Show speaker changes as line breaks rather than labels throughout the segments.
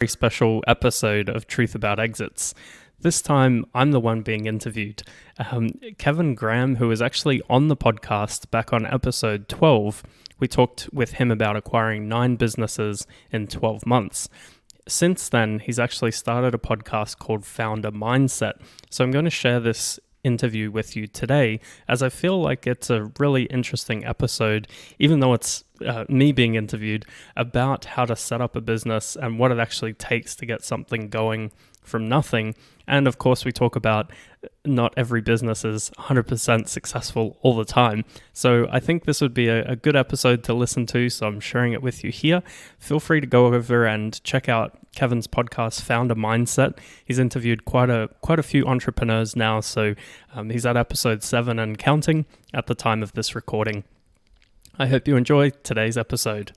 very special episode of Truth About Exits. This time, I'm the one being interviewed. Kevin Graham, who was actually on the podcast back on episode 12, we talked with him about acquiring 9 businesses in 12 months. Since then, he's actually started a podcast called Founder Mindset. So I'm going to share this interview with you today, as I feel like it's a really interesting episode, even though it's me being interviewed, about how to set up a business and what it actually takes to get something going from nothing. And of course, we talk about not every business is 100% successful all the time. So I think this would be a good episode to listen to, so I'm sharing it with you here. Feel free to go over and check out Kevin's podcast, Founder Mindset. He's interviewed quite a few entrepreneurs now, so he's at episode 7 and counting at the time of this recording. I hope you enjoy today's episode.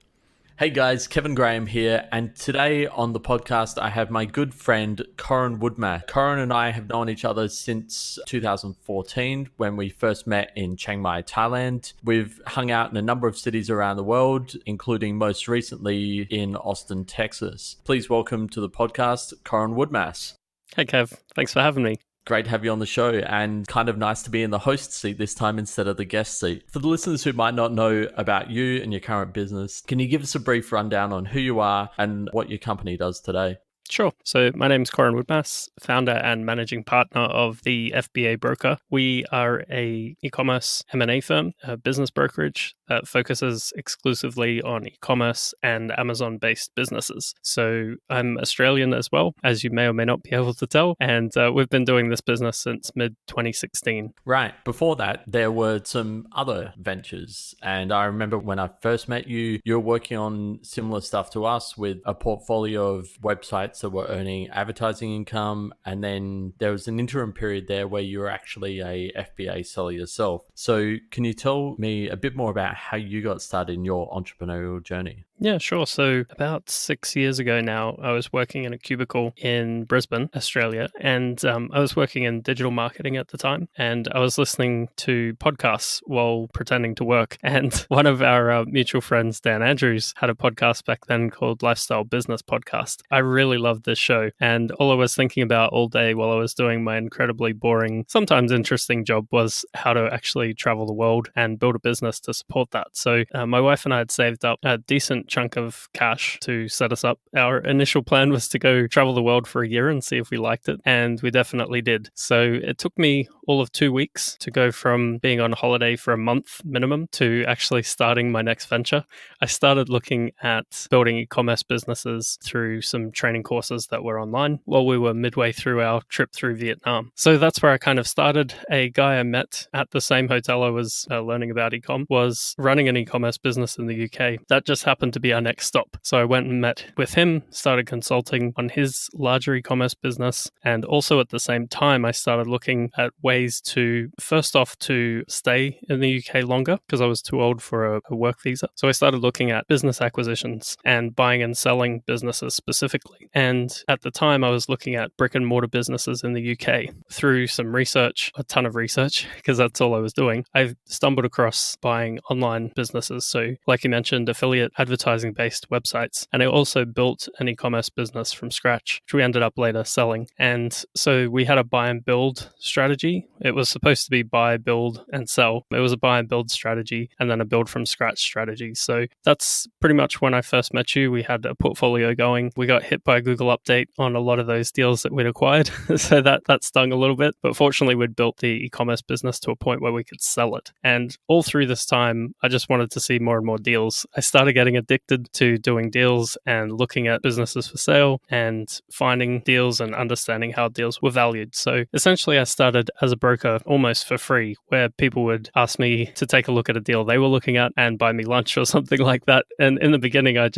Hey guys, Kevin Graham here, and today on the podcast I have my good friend Coran Woodmass. Coran and I have known each other since 2014 when we first met in Chiang Mai, Thailand. We've hung out in a number of cities around the world, including most recently in Austin, Texas. Please welcome to the podcast, Coran Woodmass.
Hey Kev, thanks for having me.
Great to have you on the show, and kind of nice to be in the host seat this time instead of the guest seat. For the listeners who might not know about you and your current business, can you give us a brief rundown on who you are and what your company does today?
Sure. So my name is Coran Woodmass, founder and managing partner of the FBA Broker. We are a e-commerce M&A firm, a business brokerage that focuses exclusively on e-commerce and Amazon-based businesses. So I'm Australian as well, as you may or may not be able to tell, and we've been doing this business since mid-2016.
Right. Before that, there were some other ventures, and I remember when I first met you, you were working on similar stuff to us with a portfolio of websites that were earning advertising income, and then there was an interim period there where you were actually a FBA seller yourself. So can you tell me a bit more about how you got started in your entrepreneurial journey?
Yeah, sure. So about 6 years ago now, I was working in a cubicle in Brisbane, Australia, and I was working in digital marketing at the time, and I was listening to podcasts while pretending to work. And one of our mutual friends, Dan Andrews, had a podcast back then called Lifestyle Business Podcast. I really loved this show, and all I was thinking about all day while I was doing my incredibly boring, sometimes interesting job was how to actually travel the world and build a business to support that. So my wife and I had saved up a decent chunk of cash to set us up. Our initial plan was to go travel the world for a year and see if we liked it, and we definitely did. So it took me all of 2 weeks to go from being on holiday for a month minimum to actually starting my next venture. I started looking at building e-commerce businesses through some training courses that were online while we were midway through our trip through Vietnam. So that's where I kind of started. A guy I met at the same hotel I was learning about e-com was running an e-commerce business in the UK. That just happened to be our next stop. So I went and met with him, started consulting on his larger e-commerce business. And also at the same time, I started looking at ways to, first off, to stay in the UK longer because I was too old for a work visa. So I started looking at business acquisitions and buying and selling businesses specifically. And at the time, I was looking at brick and mortar businesses in the UK. Through some research, a ton of research, because that's all I was doing, I stumbled across buying online businesses. So like you mentioned, affiliate advertising-based websites. And I also built an e-commerce business from scratch, which we ended up later selling. And so we had a buy and build strategy. It was supposed to be buy, build, and sell. It was a buy and build strategy and then a build from scratch strategy. So that's pretty much when I first met you. We had a portfolio going. We got hit by a Google update on a lot of those deals that we'd acquired. So that stung a little bit. But fortunately, we'd built the e-commerce business to a point where we could sell it. And all through this time, I just wanted to see more and more deals. I started getting addicted to doing deals and looking at businesses for sale and finding deals and understanding how deals were valued. So essentially, I started as a broker almost for free, where people would ask me to take a look at a deal they were looking at and buy me lunch or something like that. And in the beginning, I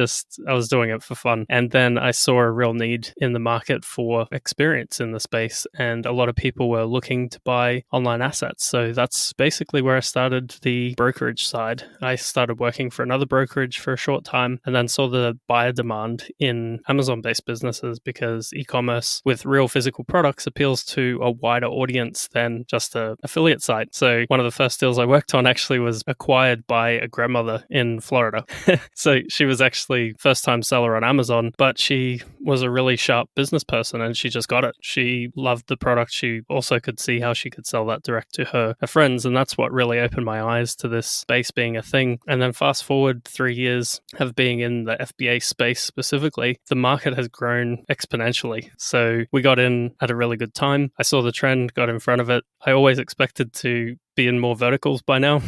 was doing it for fun. And then I saw a real need in the market for experience in the space. And a lot of people were looking to buy online assets. So that's basically where I started the brokerage side. I started working for another brokerage for a short time and then saw the buyer demand in Amazon-based businesses because e-commerce with real physical products appeals to a wider audience than just an affiliate site. So one of the first deals I worked on actually was acquired by a grandmother in Florida. So she was actually first-time seller on Amazon, but she was a really sharp business person and she just got it. She loved the product. She also could see how she could sell that direct to her friends. And that's what really opened my eyes to this space being a thing. And then fast forward 3 years of being in the FBA space specifically, the market has grown exponentially. So we got in at a really good time. I saw the trend, got in front of it. I always expected to be in more verticals by now,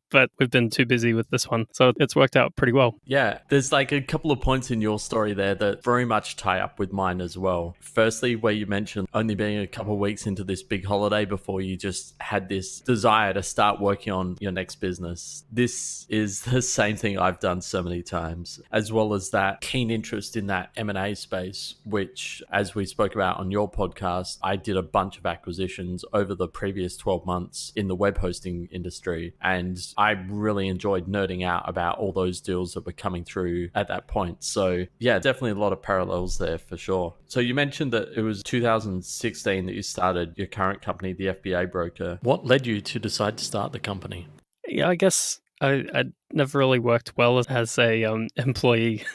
but we've been too busy with this one. So it's worked out pretty well.
Yeah, there's like a couple of points in your story there that very much tie up with mine as well. Firstly, where you mentioned only being a couple of weeks into this big holiday before you just had this desire to start working on your next business. This is the same thing I've done so many times, as well as that keen interest in that M&A space, which, as we spoke about on your podcast, I did a bunch of acquisitions over the previous 12 months in the web hosting industry. And I really enjoyed nerding out about all those deals that were coming through at that point. So yeah, definitely a lot of parallels there for sure. So you mentioned that it was 2016 that you started your current company, the FBA Broker. What led you to decide to start the company?
Yeah, I guess I never really worked well as a employee.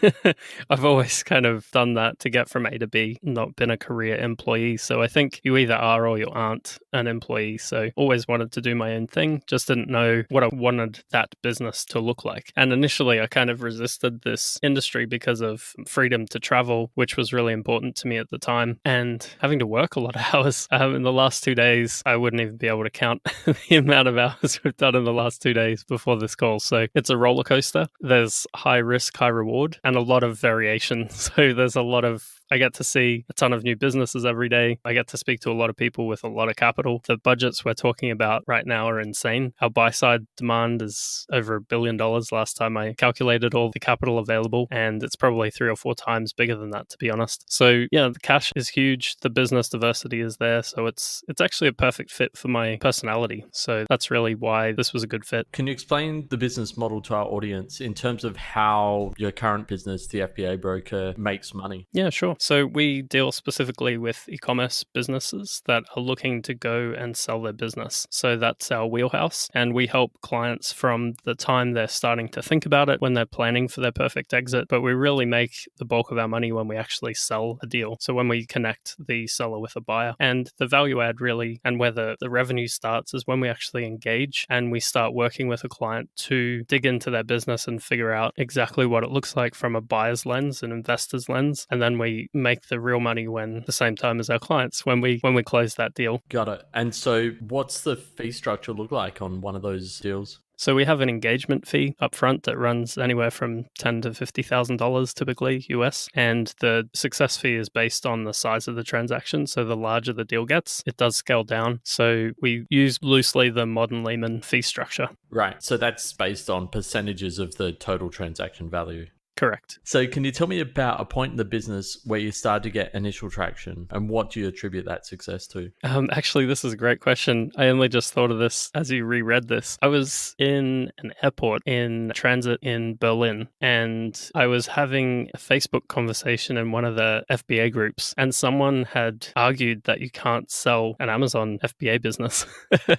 I've always kind of done that to get from A to B, not been a career employee. So I think you either are or you aren't an employee. So always wanted to do my own thing, just didn't know what I wanted that business to look like. And initially I kind of resisted this industry because of freedom to travel, which was really important to me at the time, and having to work a lot of hours. In the last 2 days, I wouldn't even be able to count the amount of hours we've done in the last 2 days before this call. So it's a roller coaster. There's high risk, high reward, and a lot of variation. So there's a lot of I get to see a ton of new businesses every day. I get to speak to a lot of people with a lot of capital. The budgets we're talking about right now are insane. Our buy side demand is over $1 billion last time I calculated all the capital available, and it's probably 3 or 4 times bigger than that, to be honest. So yeah, the cash is huge. The business diversity is there. So it's actually a perfect fit for my personality. So that's really why this was a good fit.
Can you explain the business model to our audience in terms of how your current business, the FBA Broker, makes money?
Yeah, sure. So we deal specifically with e-commerce businesses that are looking to go and sell their business. So that's our wheelhouse. And we help clients from the time they're starting to think about it, when they're planning for their perfect exit. But we really make the bulk of our money when we actually sell a deal. So when we connect the seller with a buyer. And the value add really, and where the revenue starts, is when we actually engage and we start working with a client to dig into their business and figure out exactly what it looks like from a buyer's lens, an investor's lens. And then we make the real money when the same time as our clients, when we close that deal.
Got it. And so what's the fee structure look like on one of those deals?
So we have an engagement fee upfront that runs anywhere from $10,000 to $50,000 typically US, and the success fee is based on the size of the transaction. So the larger the deal gets, it does scale down. So we use loosely the modern Lehman fee structure.
Right. So that's based on percentages of the total transaction value.
Correct.
So can you tell me about a point in the business where you started to get initial traction, and what do you attribute that success to?
Actually, this is a great question. I only just thought of this as you reread this. I was in an airport in transit in Berlin, and I was having a Facebook conversation in one of the FBA groups, and someone had argued that you can't sell an Amazon FBA business.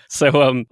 So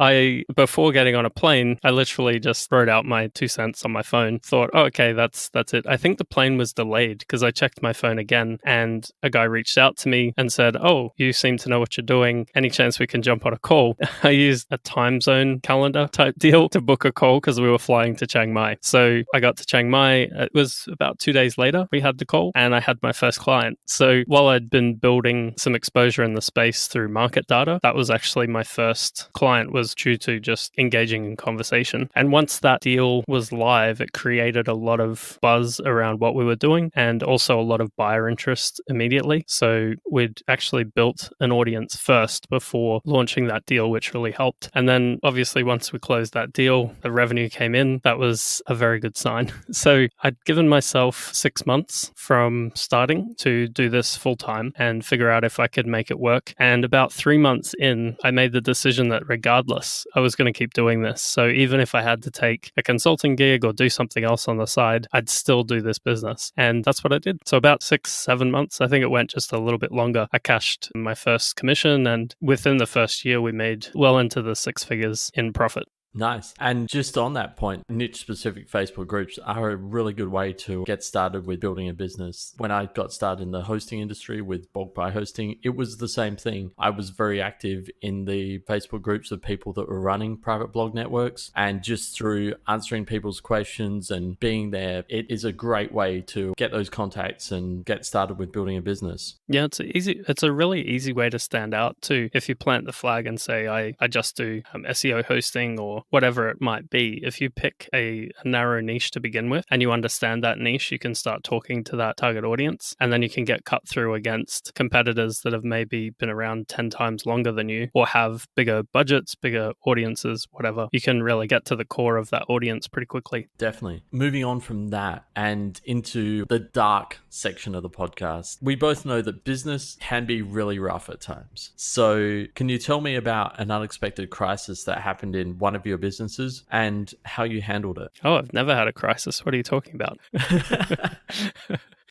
before getting on a plane, I literally just wrote out my 2 cents on my phone, thought, oh, okay, that's it. I think the plane was delayed because I checked my phone again and a guy reached out to me and said, oh, you seem to know what you're doing. Any chance we can jump on a call? I used a time zone calendar type deal to book a call because we were flying to Chiang Mai. So I got to Chiang Mai. It was about 2 days later we had the call and I had my first client. So while I'd been building some exposure in the space through market data, that was actually my first client, was due to just engaging in conversation. And once that deal was live, it created a lot of buzz around what we were doing and also a lot of buyer interest immediately. So we'd actually built an audience first before launching that deal, which really helped. And then obviously once we closed that deal, the revenue came in. That was a very good sign. So I'd given myself 6 months from starting to do this full time and figure out if I could make it work. And about 3 months in, I made the decision that regardless, I was going to keep doing this. So even if I had to take a consulting gig or do something else on the side, I'd still do this business. And that's what I did. So about 6-7 months, I think it went just a little bit longer, I cashed my first commission. And within the first year, we made well into the 6 figures in profit.
Nice. And just on that point, niche specific Facebook groups are a really good way to get started with building a business. When I got started in the hosting industry with BulkBuy hosting, it was the same thing. I was very active in the Facebook groups of people that were running private blog networks, and just through answering people's questions and being there, it is a great way to get those contacts and get started with building a business.
Yeah, it's a really easy way to stand out too. If you plant the flag and say, I just do SEO hosting or whatever it might be, if you pick a narrow niche to begin with and you understand that niche, you can start talking to that target audience, and then you can get cut through against competitors that have maybe been around 10 times longer than you or have bigger budgets, bigger audiences, whatever. You can really get to the core of that audience pretty quickly.
Definitely. Moving on from that and into the dark section of the podcast, we both know that business can be really rough at times. So, can you tell me about an unexpected crisis that happened in one of your businesses and how you handled it?
Oh, I've never had a crisis. What are you talking about?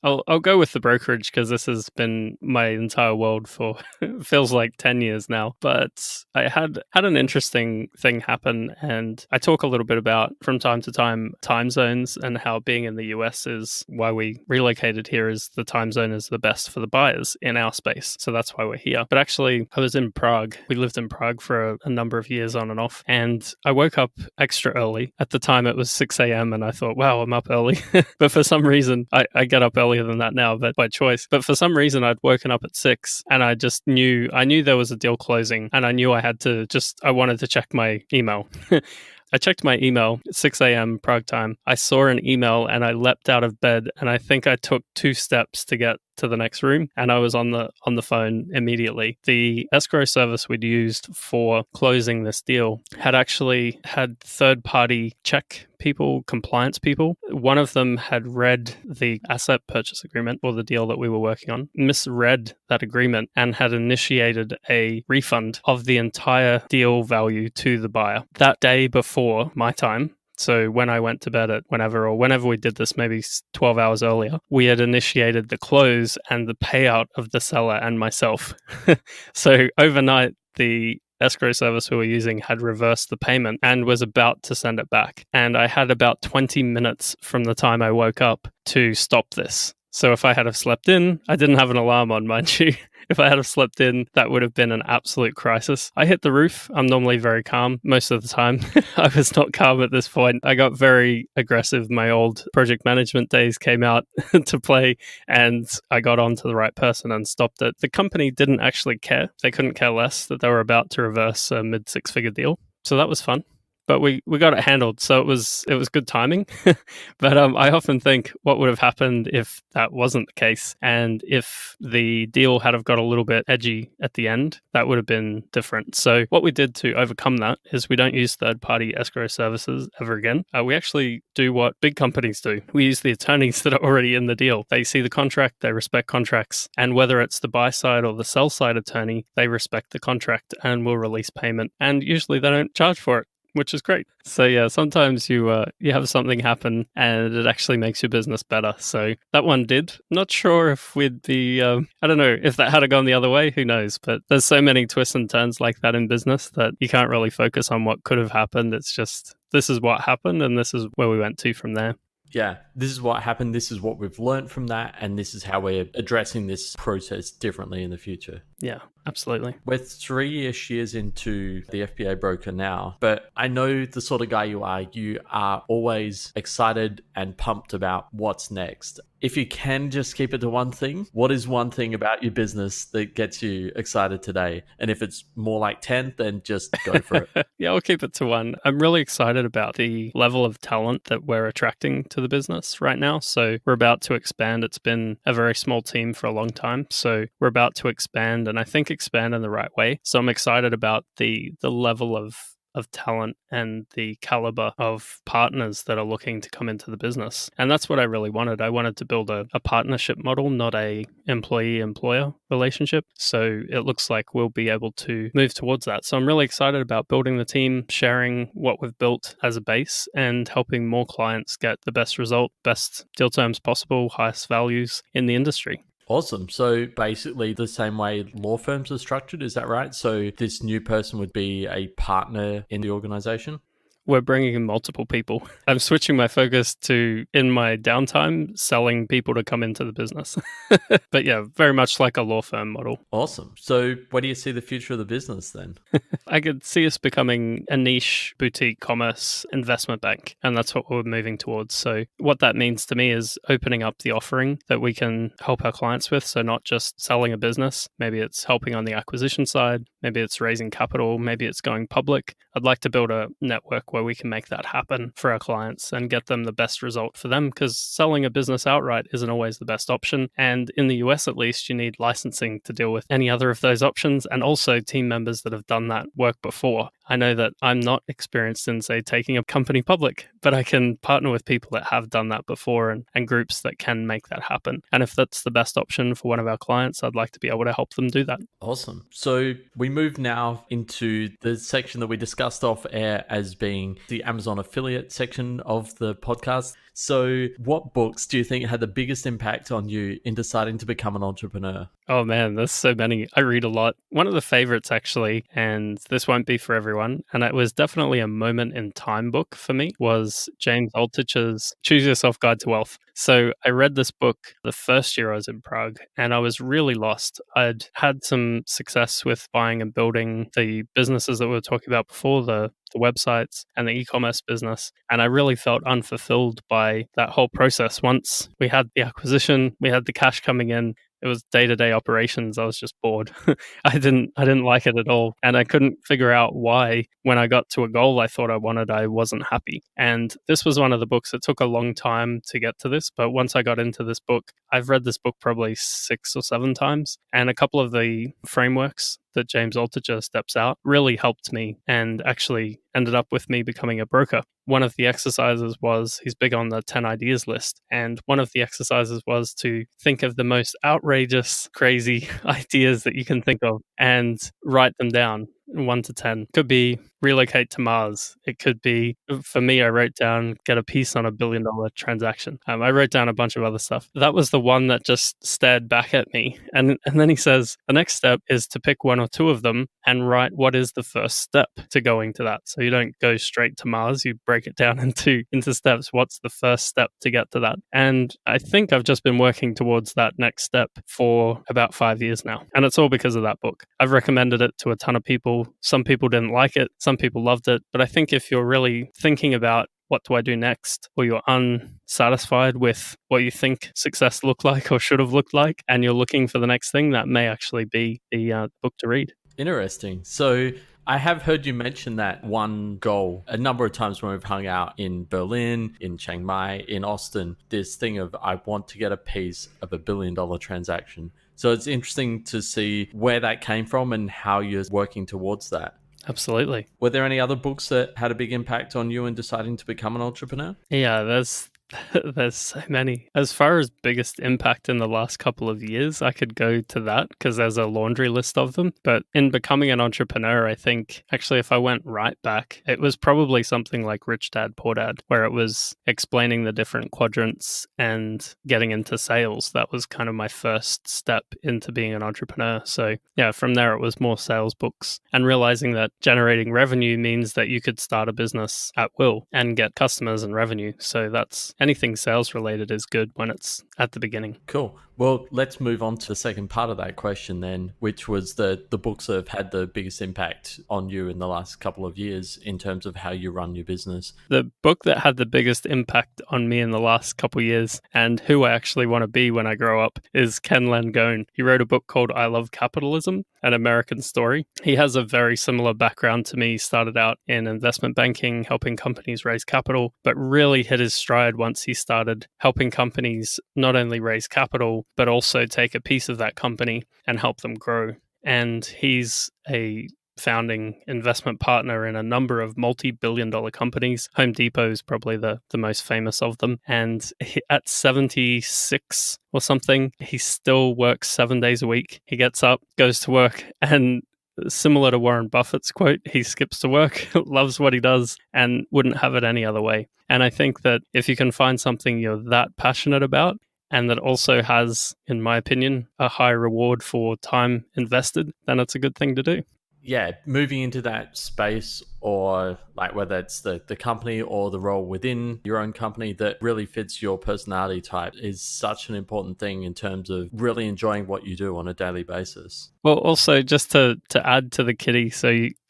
I'll go with the brokerage because this has been my entire world for feels like 10 years now. But I had an interesting thing happen, and I talk a little bit about from time to time zones and how being in the US is why we relocated here. Is the time zone is the best for the buyers in our space, so that's why we're here. But actually, I was in Prague. We lived in Prague for a number of years on and off, and I woke up extra early. At the time, it was 6 a.m. and I thought, wow, I'm up early. But for some reason, I get up earlier than that now, but by choice. But for some reason, I'd woken up at 6 and I just knew there was a deal closing, and I knew I wanted to check my email. I checked my email at 6 a.m. Prague time. I saw an email and I leapt out of bed, and I think I took 2 steps to get to the next room, and I was on the phone immediately. The escrow service we'd used for closing this deal had actually had third-party check people, compliance people. One of them had read the asset purchase agreement, or the deal that we were working on, misread that agreement, and had initiated a refund of the entire deal value to the buyer that day before my time. So when I went to bed at whenever we did this, maybe 12 hours earlier, we had initiated the close and the payout of the seller and myself. So overnight, the escrow service we were using had reversed the payment and was about to send it back. And I had about 20 minutes from the time I woke up to stop this. So if I had have slept in, I didn't have an alarm on, mind you. If I had have slept in, that would have been an absolute crisis. I hit the roof. I'm normally very calm most of the time. I was not calm at this point. I got very aggressive. My old project management days came out to play, and I got on to the right person and stopped it. The company didn't actually care. They couldn't care less that they were about to reverse a mid-6-figure deal. So that was fun. But we got it handled, so it was good timing. But I often think what would have happened if that wasn't the case, and if the deal had have got a little bit edgy at the end, that would have been different. So what we did to overcome that is we don't use third-party escrow services ever again. We actually do what big companies do. We use the attorneys that are already in the deal. They see the contract, they respect contracts, and whether it's the buy side or the sell side attorney, they respect the contract and will release payment. And usually they don't charge for it, which is great. So yeah, sometimes you have something happen and it actually makes your business better. So that one did. Not sure if we'd be, I don't know, if that had gone the other way, who knows? But there's so many twists and turns like that in business that you can't really focus on what could have happened. It's just, this is what happened and this is where we went to from there.
Yeah, this is what happened. This is what we've learned from that. And this is how we're addressing this process differently in the future.
Yeah, absolutely.
We're 3-ish years into the FBA broker now, but I know the sort of guy you are. You are always excited and pumped about what's next. If you can just keep it to one thing, what is one thing about your business that gets you excited today? And if it's more like 10, then just go for it.
Yeah, I'll keep it to one. I'm really excited about the level of talent that we're attracting to the business right now. So we're about to expand. It's been a very small team for a long time. So we're about to expand, and I think expand in the right way. So I'm excited about the level of talent and the caliber of partners that are looking to come into the business. And that's what I really wanted. I wanted to build a partnership model, not a employee-employer relationship. So it looks like we'll be able to move towards that. So I'm really excited about building the team, sharing what we've built as a base, and helping more clients get the best result, best deal terms possible, highest values in the industry.
Awesome. So basically the same way law firms are structured, is that right? So this new person would be a partner in the organization?
we're bringing in multiple people. I'm switching my focus to, in my downtime, selling people to come into the business. But yeah, very much like a law firm model.
Awesome. So where do you see the future of the business then?
I could see us becoming a niche boutique commerce investment bank, and that's what we're moving towards. So what that means to me is opening up the offering that we can help our clients with. So not just selling a business, maybe it's helping on the acquisition side, maybe it's raising capital, maybe it's going public. I'd like to build a network where we can make that happen for our clients and get them the best result for them, because selling a business outright isn't always the best option. And in the US, at least, you need licensing to deal with any other of those options, and also team members that have done that work before. I know that I'm not experienced in, say, taking a company public, but I can partner with people that have done that before, and groups that can make that happen. And if that's the best option for one of our clients, I'd like to be able to help them do that.
Awesome. So we move now into the section that we discussed off air as being the Amazon affiliate section of the podcast. So what books do you think had the biggest impact on you in deciding to become an entrepreneur?
Oh man, there's so many. I read a lot. One of the favorites, actually, and this won't be for everyone, and it was definitely a moment in time book for me, was James Altucher's Choose Yourself Guide to Wealth. So I read this book the first year I was in Prague, and I was really lost. I'd had some success with buying and building the businesses that we were talking about before, the websites and the e-commerce business. And I really felt unfulfilled by that whole process. Once we had the acquisition, we had the cash coming in, it was day-to-day operations. I was just bored. I didn't like it at all. And I couldn't figure out why, when I got to a goal I thought I wanted, I wasn't happy. And this was one of the books that took a long time to get to this. But once I got into this book, I've read this book probably 6 or 7 times. And a couple of the frameworks that James Altucher steps out really helped me, and actually ended up with me becoming a broker. One of the exercises was, he's big on the 10 ideas list. And one of the exercises was to think of the most outrageous, crazy ideas that you can think of and write them down, 1 to 10. Could be relocate to Mars. It could be, for me, I wrote down get a piece on $1 billion transaction. I wrote down a bunch of other stuff. That was the one that just stared back at me. And then he says, the next step is to pick 1 or 2 of them and write what is the first step to going to that. So you don't go straight to Mars, you break it down into steps. What's the first step to get to that? And I think I've just been working towards that next step for about 5 years now. And it's all because of that book. I've recommended it to a ton of people. Some people didn't like it. Some people loved it. But I think if you're really thinking about what do I do next, or you're unsatisfied with what you think success looked like or should have looked like, and you're looking for the next thing, that may actually be the book to read.
Interesting. So I have heard you mention that one goal a number of times when we've hung out in Berlin, in Chiang Mai, in Austin, this thing of I want to get a piece of $1 billion transaction. So it's interesting to see where that came from and how you're working towards that.
Absolutely.
Were there any other books that had a big impact on you in deciding to become an entrepreneur?
Yeah, there's so many. As far as biggest impact in the last couple of years, I could go to that because there's a laundry list of them. But in becoming an entrepreneur, I think actually if I went right back, it was probably something like Rich Dad Poor Dad, where it was explaining the different quadrants and getting into sales. That was kind of my first step into being an entrepreneur. So yeah, from there it was more sales books, and realizing that generating revenue means that you could start a business at will and get customers and revenue. So that's anything sales related is good when it's at the beginning.
Cool. Well, let's move on to the second part of that question then, which was the books that have had the biggest impact on you in the last couple of years in terms of how you run your business.
The book that had the biggest impact on me in the last couple of years, and who I actually want to be when I grow up, is Ken Langone. He wrote a book called I Love Capitalism, an American story. He has a very similar background to me. He started out in investment banking, helping companies raise capital, but really hit his stride once he started helping companies not only raise capital, but also take a piece of that company and help them grow. And he's a founding investment partner in a number of multi-billion-dollar companies. Home Depot is probably the most famous of them. And at 76 or something, he still works 7 days a week. He gets up, goes to work, and similar to Warren Buffett's quote, he skips to work, loves what he does, and wouldn't have it any other way. And I think that if you can find something you're that passionate about, and that also has, in my opinion, a high reward for time invested, then it's a good thing to do.
Yeah, moving into that space or like whether it's the company or the role within your own company that really fits your personality type is such an important thing in terms of really enjoying what you do on a daily basis.
Well, also just to add to the kitty,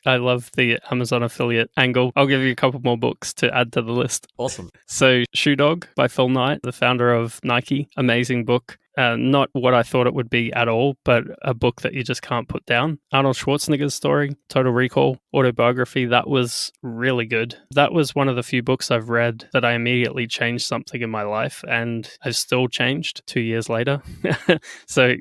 I love the Amazon affiliate angle. I'll give you a couple more books to add to the list.
Awesome.
So, Shoe Dog by Phil Knight, the founder of Nike, amazing book. Not what I thought it would be at all, but a book that you just can't put down. Arnold Schwarzenegger's story, Total Recall, autobiography, that was really good. That was one of the few books I've read that I immediately changed something in my life, and I've still changed 2 years later. So,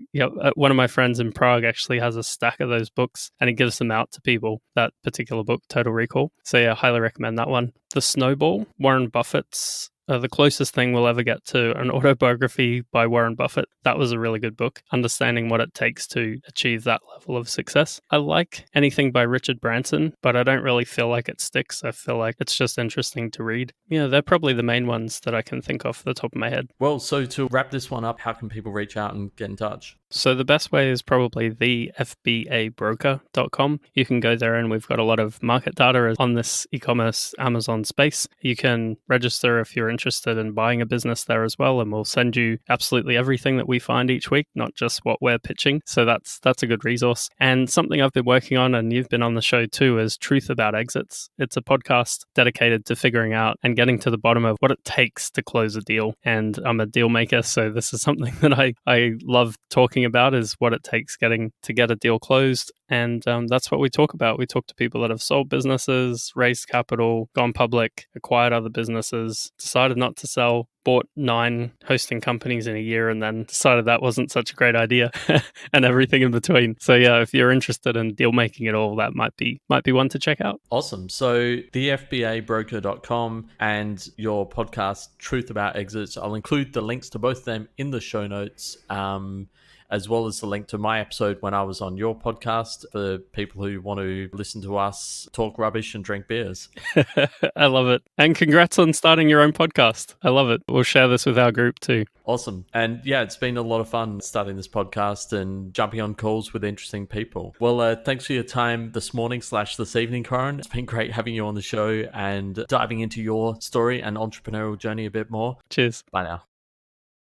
one of my friends in Prague actually has a stack of those books, and he gives them out to people, that particular book, Total Recall. So, yeah, highly recommend that one. The Snowball, Warren Buffett's the closest thing we'll ever get to an autobiography by Warren Buffett. That was a really good book, understanding what it takes to achieve that level of success. I like anything by Richard Branson, but I don't really feel like it sticks. I feel like it's just interesting to read. Yeah, they're probably the main ones that I can think of off the top of my head.
Well, so to wrap this one up, how can people reach out and get in touch?
So the best way is probably the fbabroker.com. You can go there and we've got a lot of market data on this e-commerce Amazon space. You can register if you're interested in buying a business there as well, and we'll send you absolutely everything that we find each week, not just what we're pitching. So that's a good resource. And something I've been working on, and you've been on the show too, is Truth About Exits. It's a podcast dedicated to figuring out and getting to the bottom of what it takes to close a deal. And I'm a deal maker, so this is something that I love talking about, is what it takes to get a deal closed. And that's what we talk about. We talk to people that have sold businesses, raised capital, gone public, acquired other businesses, decided not to sell, bought 9 hosting companies in a year, and then decided that wasn't such a great idea, and everything in between. So yeah, if you're interested in deal making at all, that might be one to check out.
Awesome. So thefbabroker.com and your podcast Truth About Exits, I'll include the links to both of them in the show notes, as well as the link to my episode when I was on your podcast for people who want to listen to us talk rubbish and drink beers.
I love it. And congrats on starting your own podcast. I love it. We'll share this with our group too.
Awesome. And yeah, it's been a lot of fun starting this podcast and jumping on calls with interesting people. Well, thanks for your time this morning / this evening, Coran. It's been great having you on the show and diving into your story and entrepreneurial journey a bit more.
Cheers.
Bye now.